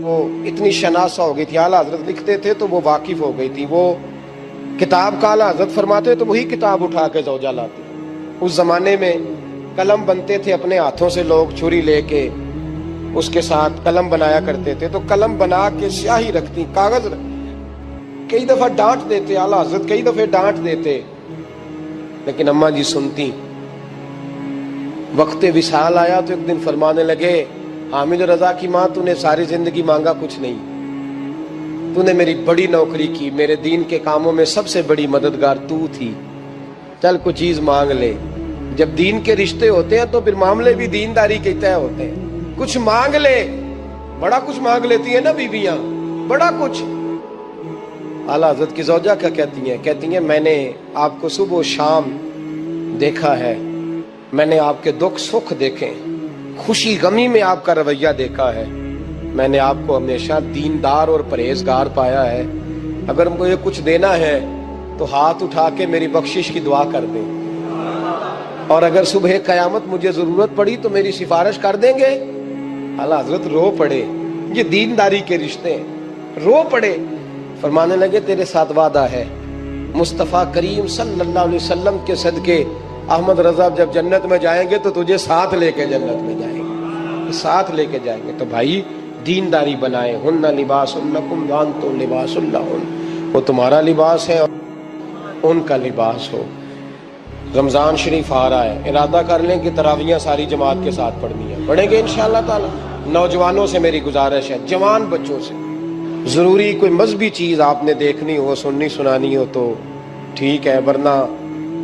وہ اتنی شناسہ ہو گئی تھی، اعلیٰ حضرت لکھتے تھے تو وہ واقف ہو گئی تھی، وہ کتاب کا اعلیٰ حضرت فرماتے تو وہی کتاب اٹھا کے زوجہ لاتی۔ اس زمانے میں قلم بنتے تھے اپنے ہاتھوں سے، لوگ چھری لے کے اس کے ساتھ قلم بنایا کرتے تھے، تو قلم بنا کے سیاہی رکھتی، کاغذ کئی دفعہ ڈانٹ دیتے اعلیٰ حضرت، کئی دفعہ ڈانٹ دیتے، لیکن اماں جی سنتی۔ وقت وصال آیا تو ایک دن فرمانے لگے، حامد رضا کی ماں، تو نے ساری زندگی مانگا کچھ نہیں، تو نے میری بڑی نوکری کی، میرے دین کے کاموں میں سب سے بڑی مددگار تو تھی، چل کچھ چیز مانگ لے۔ جب دین کے رشتے ہوتے ہیں تو پھر معاملے بھی دینداری کے طے ہوتے ہیں، کچھ مانگ لے۔ بڑا کچھ مانگ لیتی ہیں نا بیویاں، بڑا کچھ۔ اعلیٰ حضرت کی زوجہ کیا کہتی ہیں میں نے آپ کو صبح و شام دیکھا ہے، میں نے آپ کے دکھ سکھ دیکھے، خوشی غمی میں آپ کا رویہ دیکھا ہے، میں نے آپ کو ہمیشہ دیندار اور پرہیزگار پایا ہے، اگر مجھے کچھ دینا ہے تو ہاتھ اٹھا کے میری بخشش کی دعا کر دیں، اور اگر صبح قیامت مجھے ضرورت پڑی تو میری سفارش کر دیں گے۔ اعلیٰ حضرت رو پڑے، یہ دینداری کے رشتے ہیں، رو پڑے، فرمانے لگے تیرے ساتھ وعدہ ہے، مصطفیٰ کریم صلی اللہ علیہ وسلم کے صدقے احمد رضا جب جنت میں جائیں گے تو تجھے ساتھ لے کے جنت میں جائیں گے، ساتھ لے کے جائیں گے۔ تو بھائی دینداری بنائیں، ہن لباس لکم وانتم لباس لہن، وہ تمہارا لباس ہے اور ان کا لباس ہو۔ رمضان شریف آ رہا ہے، ارادہ کر لیں کہ تراویحاں ساری جماعت کے ساتھ پڑھنی ہے، پڑھیں گے انشاءاللہ تعالی۔ نوجوانوں سے میری گزارش ہے، جوان بچوں سے، ضروری کوئی مذہبی چیز آپ نے دیکھنی ہو، سننی سنانی ہو تو ٹھیک ہے، ورنہ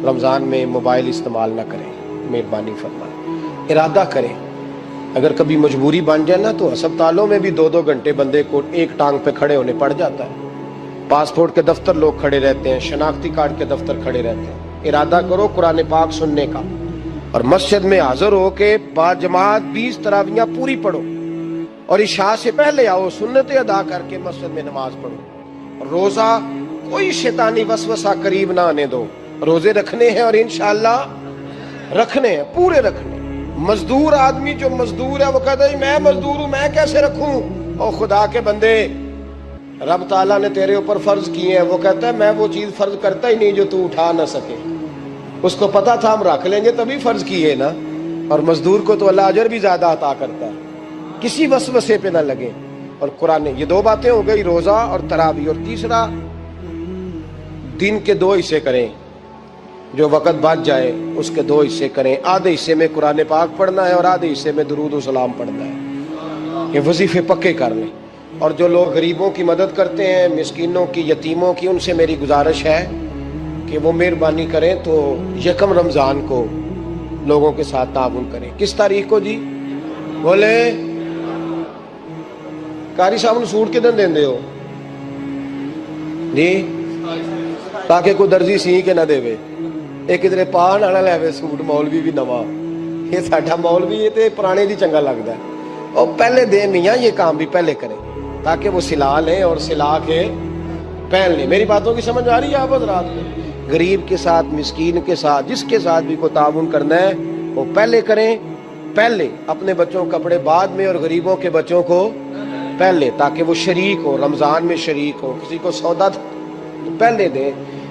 رمضان میں موبائل استعمال نہ کریں، مہربانی فرمائیں، ارادہ کریں۔ اگر کبھی مجبوری بن جائے نا تو ہسپتالوں میں بھی 2-2 گھنٹے بندے کو ایک ٹانگ پہ کھڑے ہونے پڑ جاتا ہے، پاسپورٹ کے دفتر لوگ کھڑے رہتے ہیں، شناختی کارڈ کے دفتر کھڑے رہتے ہیں۔ ارادہ کرو قرآن پاک سننے کا، اور مسجد میں حاضر ہو کے با جماعت 20 تراویحاں پوری پڑھو، اور عشاء سے پہلے آؤ، سنتیں ادا کر کے مسجد میں نماز پڑھو۔ روزہ کوئی شیطانی وسوسہ قریب نہ آنے دو، روزے رکھنے ہیں اور انشاءاللہ رکھنے ہیں، پورے رکھنے۔ مزدور آدمی جو مزدور ہے وہ کہتا ہے میں مزدور ہوں، میں کیسے رکھوں؟ او خدا کے بندے، رب تعالیٰ نے تیرے اوپر فرض کیے ہیں، وہ کہتا ہے میں وہ چیز فرض کرتا ہی نہیں جو تو اٹھا نہ سکے، اس کو پتا تھا ہم رکھ لیں گے تبھی فرض کیے نا، اور مزدور کو تو اللہ اجر بھی زیادہ عطا کرتا ہے، کسی وسوسے پہ نہ لگے۔ اور قرآن، یہ 2 باتیں ہو گئی، روزہ اور تراویح، اور تیسرا دن کے 2 حصے کریں، جو وقت بچ جائے اس کے 2 حصے کریں، آدھے حصے میں قرآن پاک پڑھنا ہے اور آدھے حصے میں درود و سلام پڑھنا ہے، یہ وظیفے پکے کر لیں۔ اور جو لوگ غریبوں کی مدد کرتے ہیں، مسکینوں کی، یتیموں کی، ان سے میری گزارش ہے کہ وہ مہربانی کریں تو 1 رمضان کو لوگوں کے ساتھ تعاون کریں۔ کس تاریخ کو جی؟ بولے قاری صاحب نے سوٹ کدن دین دے ہو جی، تاکہ کوئی درزی سی کے نہ دے وے، ایک ادھر پا نہ لے وے سوٹ، مولوی بھی نواں، یہ ساڈا مولوی یہ تے پرانے دی چنگا لگتا ہے، اور پہلے دے میاں یہ کام بھی پہلے کریں تاکہ وہ سلا لیں اور سلا کے پہن لیں۔ میری باتوں کی سمجھ آ رہی ہے آپ حضرات کو؟ غریب کے ساتھ، مسکین کے ساتھ، جس کے ساتھ بھی کو تعاون کرنا ہے وہ پہلے کریں، پہلے اپنے بچوں کو کپڑے بعد میں اور غریبوں کے بچوں کو پہلے، تاکہ وہ شریک ہو، رمضان میں شریک ہو، کسی کو سودا پہلے دیں،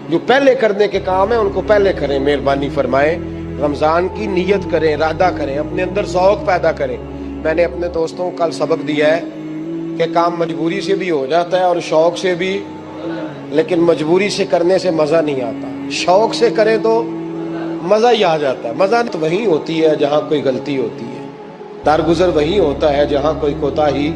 جو پہلے کرنے کے کام ہیں ان کو پہلے کریں، مہربانی فرمائیں۔ رمضان کی نیت کریں، ارادہ کریں، اپنے اندر ذوق پیدا کریں۔ میں نے اپنے دوستوں کو کل سبق دیا ہے کہ کام مجبوری سے بھی ہو جاتا ہے اور شوق سے بھی، لیکن مجبوری سے کرنے سے مزہ نہیں آتا، شوق سے کریں تو مزہ ہی آ جاتا ہے۔ مزہ تو وہیں ہوتی ہے جہاں کوئی غلطی ہوتی ہے، درگزر وہیں ہوتا ہے جہاں کوئی کوتاہی۔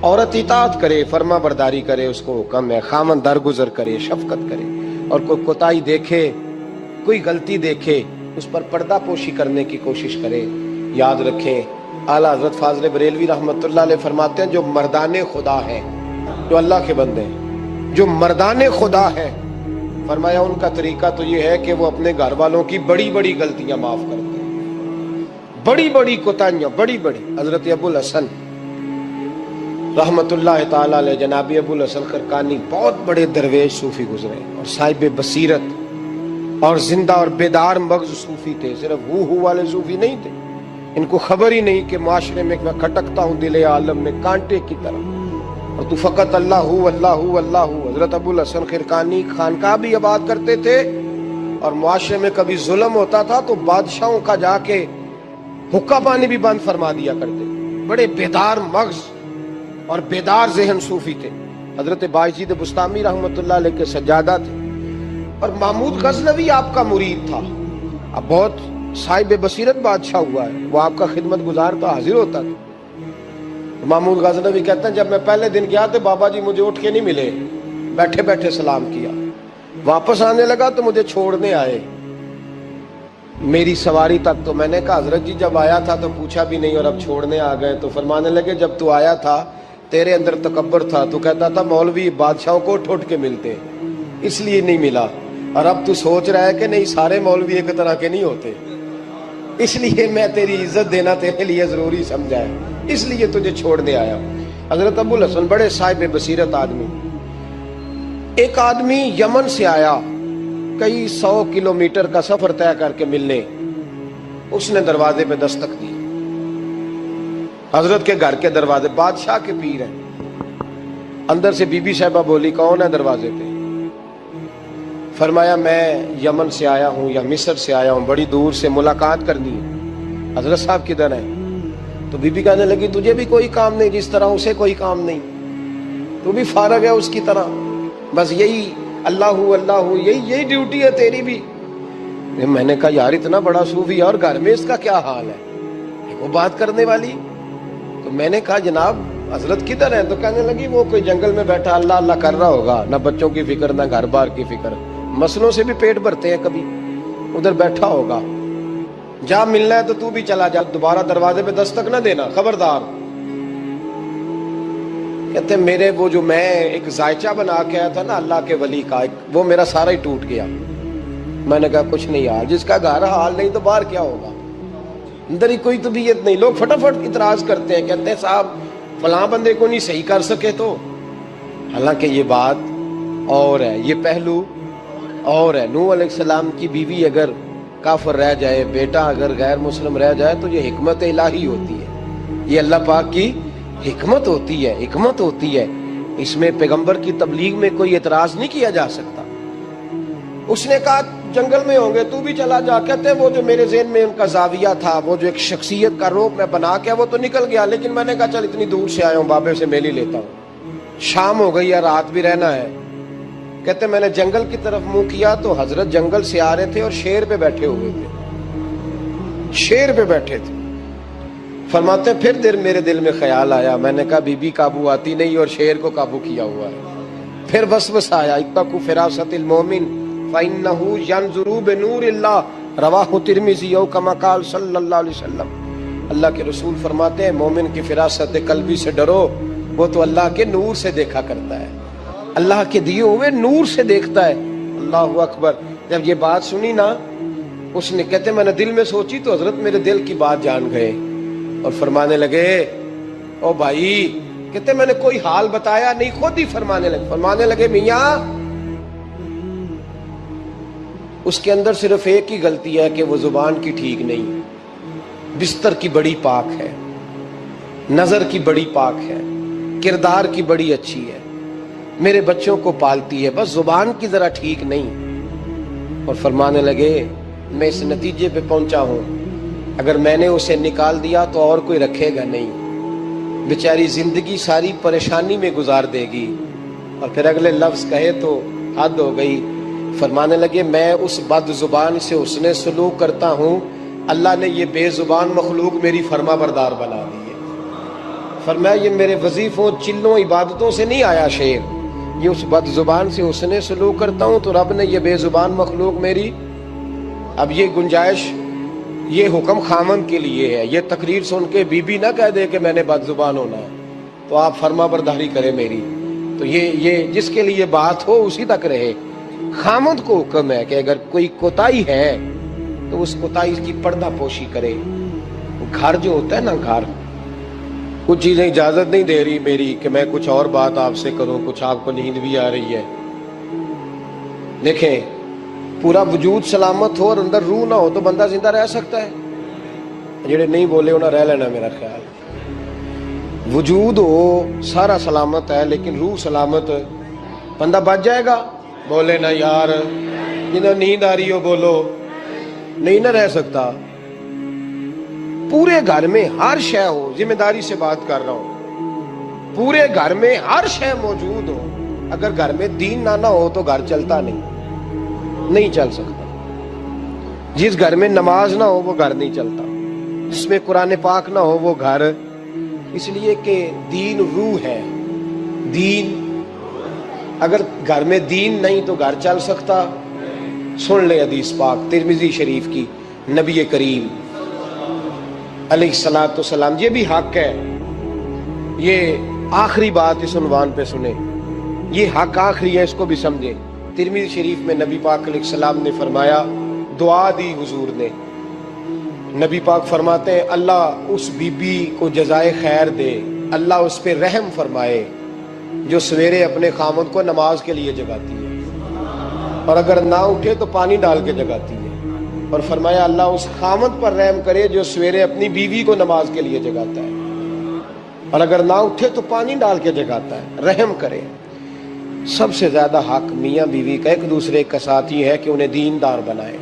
عورت اطاعت کرے، فرما برداری کرے، اس کو حکم ہے، خامن درگزر کرے، شفقت کرے، اور کوئی کوتاہی دیکھے، کوئی غلطی دیکھے، اس پر پردہ پوشی کرنے کی کوشش کرے۔ یاد رکھیں اعلیٰ حضرت فاضل بریلوی رحمۃ اللہ علیہ فرماتے ہیں جو مردان خدا ہیں، جو اللہ کے بندے ہیں، جو مردان خدا ہیں، فرمایا ان کا طریقہ تو یہ ہے کہ وہ اپنے گھر والوں کی بڑی بڑی غلطیاں معاف کرتے ہیں، بڑی بڑی کوتاہیاں، بڑی بڑی۔ حضرت ابو الحسن رحمت اللہ تعالی علیہ، جناب ابو الحسن خرقانی بہت بڑے درویش صوفی گزرے اور صاحب بصیرت اور زندہ اور بیدار مغز صوفی تھے، صرف ہو والے صوفی نہیں تھے۔ ان کو خبر ہی نہیں کہ معاشرے میں میں کھٹکتا ہوں دل عالم میں کانٹے کی طرح، اور تو فقط اللہ اللہ اللہ۔ حضرت ابو الحسن خرقانی خانقاہ بھی آباد کرتے تھے، اور معاشرے میں کبھی ظلم ہوتا تھا تو بادشاہوں کا جا کے حقہ پانی بھی بند فرما دیا کرتے۔ بڑے بیدار مغز اور بیدار ذہن صوفی تھے۔ حضرت باجید بستامی رحمۃ اللہ علیہ کے سجادہ تھے، اور محمود غزنوی آپ کا مرید تھا۔ اب بہت صاحب بصیرت بادشاہ ہوا ہے، وہ آپ کا خدمت گزار تو حاضر ہوتا تھا۔ محمود غزنوی کہتے ہیں جب میں پہلے دن گیا تو بابا جی مجھے اٹھ کے نہیں ملے، بیٹھے بیٹھے سلام کیا، واپس آنے لگا تو مجھے چھوڑنے آئے میری سواری تک۔ تو میں نے کہا حضرت جی جب آیا تھا تو پوچھا بھی نہیں اور اب چھوڑنے آ گئے۔ تو فرمانے لگے جب تو آیا تھا تیرے اندر تکبر تھا، تو کہتا تھا مولوی بادشاہوں کو اٹھ اٹھ کے ملتے اس لیے نہیں ملا، اور اب تو سوچ رہا ہے کہ نہیں سارے مولوی ایک طرح کے نہیں ہوتے، اس لیے میں تیری عزت دینا تیرے لیے ضروری سمجھا ہے، اس لیے تجھے چھوڑنے آیا۔ حضرت ابو الحسن بڑے صاحب بصیرت آدمی۔ ایک آدمی یمن سے آیا کئی 100 کلومیٹر کا سفر طے کر کے ملنے، اس نے دروازے پہ دستک دی، حضرت کے گھر کے دروازے، بادشاہ کے پیر ہیں۔ اندر سے بی بی صاحبہ بولی کون ہے دروازے پہ؟ فرمایا میں یمن سے آیا ہوں یا مصر سے آیا ہوں، بڑی دور سے ملاقات کرنی ہے۔ حضرت صاحب کدھر ہیں؟ تو بی بی کہنے لگی تجھے بھی کوئی کام نہیں جس طرح اسے کوئی کام نہیں، تو بھی فارغ ہے اس کی طرح، بس یہی اللہ اللہ یہی ڈیوٹی ہے تیری بھی۔ میں نے کہا یار اتنا بڑا صوفی اور گھر میں اس کا کیا حال ہے، وہ بات کرنے والی۔ تو میں نے کہا جناب حضرت کدھر ہیں؟ تو کہنے لگی وہ کوئی جنگل میں بیٹھا اللہ اللہ کر رہا ہوگا، نہ بچوں کی فکر نہ گھر بار کی فکر، مسئلوں سے بھی پیٹ بھرتے ہیں کبھی، ادھر بیٹھا ہوگا، جا ملنا ہے تو تو بھی چلا جا، دوبارہ دروازے پہ دستک نہ دینا خبردار۔ کہتے میرے وہ جو میں ایک ذائچہ بنا کے آیا تھا نا اللہ کے ولی کا، وہ میرا سارا ہی ٹوٹ گیا۔ میں نے کہا کچھ نہیں یار، جس کا گھر حال نہیں تو باہر کیا ہوگا، اندر ہی کوئی طبیعت نہیں۔ لوگ فٹافٹ اعتراض کرتے ہیں، کہتے ہیں صاحب فلاں بندے کو نہیں صحیح کر سکے تو، حالانکہ یہ بات اور ہے، یہ پہلو اور ہے۔ نوح علیہ السلام کی بیوی اگر کافر رہ جائے، بیٹا اگر غیر مسلم رہ جائے تو یہ حکمت الہی ہوتی ہے، یہ اللہ پاک کی حکمت ہوتی ہے، حکمت ہوتی ہے۔ اس میں پیغمبر کی تبلیغ میں کوئی اعتراض نہیں کیا جا سکتا۔ اس نے کہا جنگل میں ہوں گے تو بھی چلا جا۔ کہتے ہیں وہ جو میرے ذہن میں ان کا زاویہ تھا، وہ جو ایک شخصیت کا روپ میں بنا کے وہ تو نکل گیا، لیکن میں نے کہا چل اتنی دور سے آیا ہوں بابے سے میل ہی لیتا ہوں، شام ہو گئی ہے رات بھی رہنا ہے۔ کہتے میں نے جنگل کی طرف منہ کیا تو حضرت جنگل سے آ رہے تھے اور شیر پہ بیٹھے ہوئے تھے، شیر پہ بیٹھے تھے۔ فرماتے پھر میرے دل میں خیال آیا، میں نے کہا بی بی قابو آتی نہیں اور شیر کو قابو کیا ہوا ہے۔ پھر وسوسہ آیا اتقوا فراست المومن فإنہ ینظر بنور اللہ، رواہ ترمذی او کما قال صلی اللہ علیہ وسلم۔ اللہ کے رسول فرماتے ہیں مومن کی فراست قلبی سے ڈرو، وہ تو اللہ کے نور سے دیکھا کرتا ہے، اللہ کے دیے ہوئے نور سے دیکھتا ہے۔ اللہ اکبر۔ جب یہ بات سنی نا، اس نے کہتے میں نے دل میں سوچی تو حضرت میرے دل کی بات جان گئے اور فرمانے لگے او بھائی، کہتے میں نے کوئی حال بتایا نہیں، خود ہی فرمانے لگے میاں اس کے اندر صرف ایک ہی غلطی ہے کہ وہ زبان کی ٹھیک نہیں، بستر کی بڑی پاک ہے، نظر کی بڑی پاک ہے، کردار کی بڑی اچھی ہے، میرے بچوں کو پالتی ہے، بس زبان کی ذرا ٹھیک نہیں۔ اور فرمانے لگے میں اس نتیجے پہ پہنچا ہوں اگر میں نے اسے نکال دیا تو اور کوئی رکھے گا نہیں، بیچاری زندگی ساری پریشانی میں گزار دے گی۔ اور پھر اگلے لفظ کہے تو حد ہو گئی۔ فرمانے لگے میں اس بد زبان سے حسن سلوک کرتا ہوں، اللہ نے یہ بے زبان مخلوق میری فرما بردار بنا دی ہے۔ فرمایا یہ میرے وظیفوں چلوں عبادتوں سے نہیں آیا شعر، یہ اس بد زبان سے حسن سلوک کرتا ہوں تو رب نے یہ بے زبان مخلوق میری۔ اب یہ گنجائش، یہ حکم خامن کے لیے ہے، یہ تقریر سن کے بی بی نہ کہہ دے کہ میں نے بد زبان ہونا ہے تو آپ فرما برداری کرے میری، تو یہ جس کے لیے بات ہو اسی تک رہے۔ خامد کو حکم ہے کہ اگر کوئی کوتاہی ہے تو اس کوتاہی کی پردہ پوشی کرے۔ گھر جو ہوتا ہے نا، گھر کچھ چیزیں اجازت نہیں دے رہی میری کہ میں کچھ اور بات آپ سے کروں، کچھ آپ کو نیند بھی آ رہی ہے۔ دیکھیں پورا وجود سلامت ہو اور اندر روح نہ ہو تو بندہ زندہ رہ سکتا ہے؟ جڑے نہیں بولے انہاں رہ لینا میرا خیال۔ وجود ہو سارا سلامت ہے لیکن روح سلامت، بندہ بچ جائے گا؟ بولے نا یار، جنہیں نیند آ رہی ہو بولو، نہیں نہ رہ سکتا۔ پورے گھر میں ہر شے ہو، ذمہ داری سے بات کر رہا ہوں، پورے گھر میں ہر شے موجود ہو، اگر گھر میں دین نہ ہو تو گھر چلتا نہیں چل سکتا۔ جس گھر میں نماز نہ ہو وہ گھر نہیں چلتا، جس میں قرآن پاک نہ ہو وہ گھر، اس لیے کہ دین روح ہے۔ دین، اگر گھر میں دین نہیں تو گھر چل سکتا؟ سن لے حدیث پاک ترمذی شریف کی، نبی کریم علیہ الصلوۃ والسلام، یہ بھی حق ہے، یہ آخری بات اس عنوان پہ سنیں، یہ حق آخری ہے، اس کو بھی سمجھیں۔ ترمذی شریف میں نبی پاک علیہ السلام نے فرمایا، دعا دی حضور نے، نبی پاک فرماتے ہیں اللہ اس بی بی کو جزائے خیر دے، اللہ اس پہ رحم فرمائے جو سویرے اپنے خامد کو نماز کے لیے جگاتی ہے، اور اگر نہ اٹھے تو پانی ڈال کے جگاتی ہے، اور فرمایا اللہ اس خامد پر رحم کرے جو سویرے اپنی بیوی کو نماز کے لیے جگاتا ہے، اور اگر نہ اٹھے تو پانی ڈال کے جگاتا ہے، رحم کرے۔ سب سے زیادہ حق میاں بیوی کا ایک دوسرے کا ساتھ یہ ہے کہ انہیں دیندار بنائے۔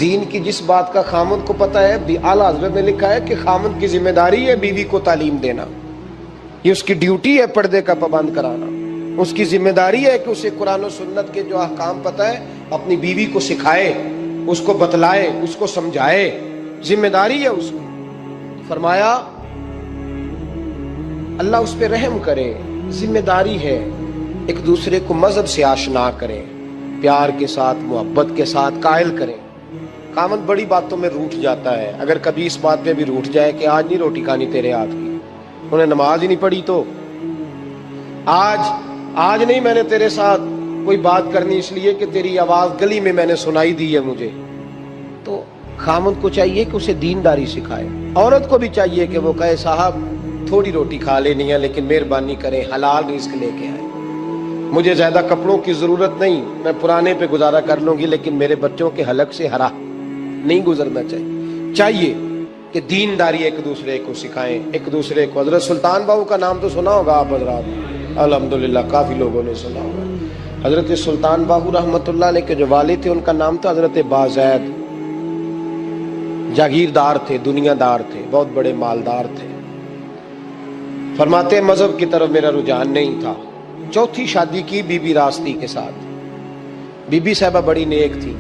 دین کی جس بات کا خامد کو پتہ ہے، اعلیٰ حضرت نے لکھا ہے کہ خامد کی ذمہ داری ہے بیوی کو تعلیم دینا، یہ اس کی ڈیوٹی ہے پردے کا پابند کرانا، اس کی ذمہ داری ہے کہ اسے قرآن و سنت کے جو احکام پتہ ہے اپنی بیوی کو سکھائے، اس کو بتلائے، اس کو سمجھائے، ذمہ داری ہے اس کی۔ فرمایا اللہ اس پہ رحم کرے، ذمہ داری ہے، ایک دوسرے کو مذہب سے آشنا کریں، پیار کے ساتھ محبت کے ساتھ قائل کریں۔ خامد بڑی باتوں میں روٹھ جاتا ہے، اگر کبھی اس بات پہ بھی روٹھ جائے کہ آج نہیں روٹی کھانی تیرے ہاتھ کی، انہیں نماز ہی نہیں پڑھی تو آج نہیں میں نے تیرے ساتھ کوئی بات کرنی اس لیے کہ تیری آواز گلی میں نے سنائی دی ہے مجھے، تو خامد کو چاہیے کہ اسے دینداری سکھائے۔ عورت کو بھی چاہیے کہ وہ کہے صاحب تھوڑی روٹی کھا لینی ہے لیکن مہربانی کریں حلال رزق لے کے آئے، مجھے زیادہ کپڑوں کی ضرورت نہیں، میں پرانے پہ گزارا کر لوں گی لیکن میرے بچوں کے حلق سے ہرا نہیں گزرنا چاہیے کہ دینداری ایک دوسرے کو سکھائیں، ایک دوسرے کو۔ حضرت سلطان باہو کا نام تو سنا ہوگا آپ حضرات، الحمدللہ کافی لوگوں نے سنا ہوگا۔ حضرت سلطان باہو رحمۃ اللہ علیہ کے جو والد تھے ان کا نام تھا حضرت بازید، جاگیردار تھے، دنیا دار تھے، بہت بڑے مالدار تھے۔ فرماتے مذہب کی طرف میرا رجحان نہیں تھا، چوتھی شادی کی بی بی راستی کے ساتھ۔ بی بی صاحبہ بڑی نیک تھی،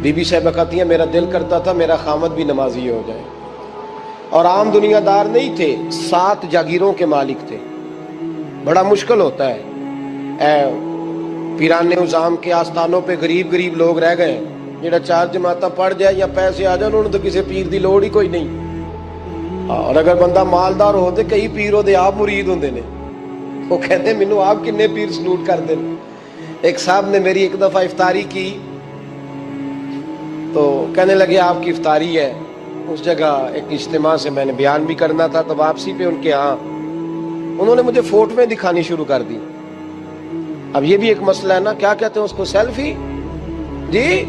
بی بی صاحبہ کہتی ہیں میرا دل کرتا تھا میرا خامد بھی نمازی ہو جائے، اور عام دنیا دار نہیں تھے، 7 جاگیروں کے مالک تھے۔ بڑا مشکل ہوتا ہے، پیران نظام کے آستانوں پہ غریب لوگ رہ گئے، جڑا 4 جماعتاں پڑھ جائے یا پیسے آ جائیں انہوں تو کسی پیر دی لوڑ ہی کوئی نہیں، اور اگر بندہ مالدار ہو تو کئی پیروں دے آپ مرید ہوندے نے، وہ کہتے ہیں مینوں آپ کنے پیر سلوٹ کر دیں۔ ایک صاحب نے میری ایک دفعہ افطاری کی تو کہنے لگے آپ کی افطاری ہے، اس جگہ ایک اجتماع سے میں نے بیان بھی کرنا تھا، تو واپسی پہ ان کے ہاں انہوں نے مجھے فوٹویں دکھانی شروع کر دی۔ اب یہ بھی ایک مسئلہ ہے نا، کیا کہتے ہیں اس کو، سیلفی، جی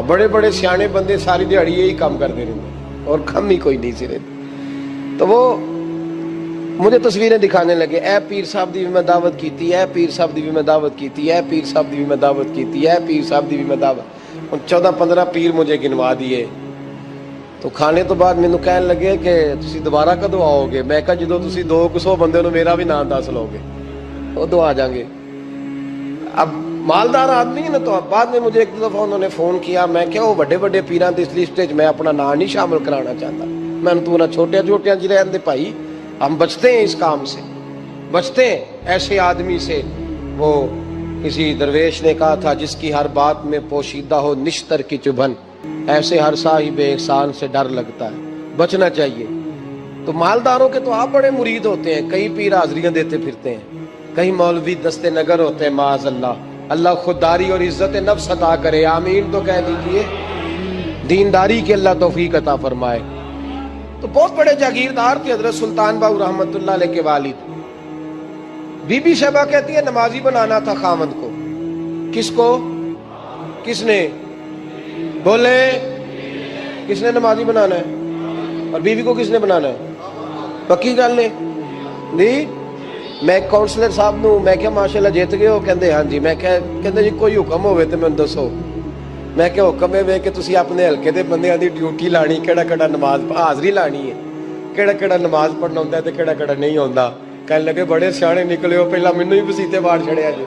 بڑے بڑے سیانے بندے ساری دیہڑی یہی کام کر دے رہے اور کم ہی کوئی نہیں سرے، تو وہ مجھے تصویریں دکھانے لگے، اے پیر صاحب دی بھی میں دعوت کیتی، اے پیر صاحب دی بھی میں دعوت کیتی، اے پیر صاحب دی بھی میں دعوت کیتی، اے پیر صاحب دی بھی میں دعوت، 14-15 پیر مجھے گنوا دیے۔ تو کھانے تو بعد مینوں کہنے لگے کہ تسی دوبارہ کدوں آؤ گے؟ میں کہا جدوں تسی 200 بندے نوں میرا بھی نام دس لو گے ادوں آ جائیں گے۔ اب مالدار آدمی ہے نا، تو بعد میں مجھے ایک دفعہ انہوں نے فون کیا، میں کہا وہ بڑے بڑے پیراں دی اس لسٹ وچ میں اپنا نام نہیں شامل کرانا چاہتا، میں تو نہ چھوٹے جی رہن دے بھائی، ہم بچتے ہیں اس کام سے، بچتے ہیں ایسے آدمی سے۔ وہ کسی درویش نے کہا تھا جس کی ہر بات میں پوشیدہ ہو نشتر کی چبھن، ایسے ہر صاحب احسان سے ڈر لگتا ہے، بچنا چاہیے۔ تو مالداروں کے تو آپ بڑے مرید ہوتے ہیں، کئی پیر حاضریاں دیتے پھرتے ہیں، کئی مولوی دستے نگر ہوتے ہیں، معاذ اللہ، اللہ خودداری اور عزت نفس عطا کرے، آمین تو کہہ دیجئے، دینداری کی اللہ توفیق عطا فرمائے۔ تو بہت بڑے جاگیردار تھے حضرت سلطان باہو رحمۃ اللہ علیہ کے والد۔ بی بی صاحبہ کہتی ہے نمازی بنانا تھا خامد کو، کس کو؟ کس نے بولے؟ کس نے نمازی بنانا ہے؟ اور بیوی کو کس نے بنانا ہے؟ ਪੱਕੀ ਗੱਲ ਨੇ ਜੀ। ਮੈਂ ਕਾਉਂਸਲਰ ਸਾਹਿਬ ਨੂੰ ਮੈਂ ਕਿਹਾ ਮਾਸ਼ਾਅੱਲਾ ਜਿੱਤ ਗਏ ਹੋ, ਕਹਿੰਦੇ ਹਾਂਜੀ। ਮੈਂ ਕਿਹਾ ਕਹਿੰਦੇ ਜੀ ਕੋਈ ਹੁਕਮ ਹੋਵੇ ਤੇ ਮੈਨੂੰ ਦੱਸੋ। ਮੈਂ ਕਿਹਾ ਹੁਕਮ ਇਹ ਵੇ ਕਿ ਤੁਸੀਂ ਆਪਣੇ ਹਲਕੇ ਦੇ ਬੰਦਿਆਂ ਦੀ ਡਿਊਟੀ ਲਾਣੀ, ਕਿਹੜਾ ਕਿਹੜਾ ਨਮਾਜ਼ ਹਾਜ਼ਰੀ ਲਾਣੀ ਹੈ, ਕਿਹੜਾ ਕਿਹੜਾ ਨਮਾਜ਼ ਪੜ੍ਹਨਾ ਹੁੰਦਾ ਤੇ ਕਿਹੜਾ ਕਿਹੜਾ ਨਹੀਂ ਹੁੰਦਾ। ਕਹਿਣ ਲੱਗੇ ਬੜੇ ਸਿਆਣੇ ਨਿਕਲੇ ਹੋ, ਪਹਿਲਾਂ ਮੈਨੂੰ ਹੀ ਵਸੀਤੇ ਬਾੜ ਛੜਿਆ ਜੀ।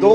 2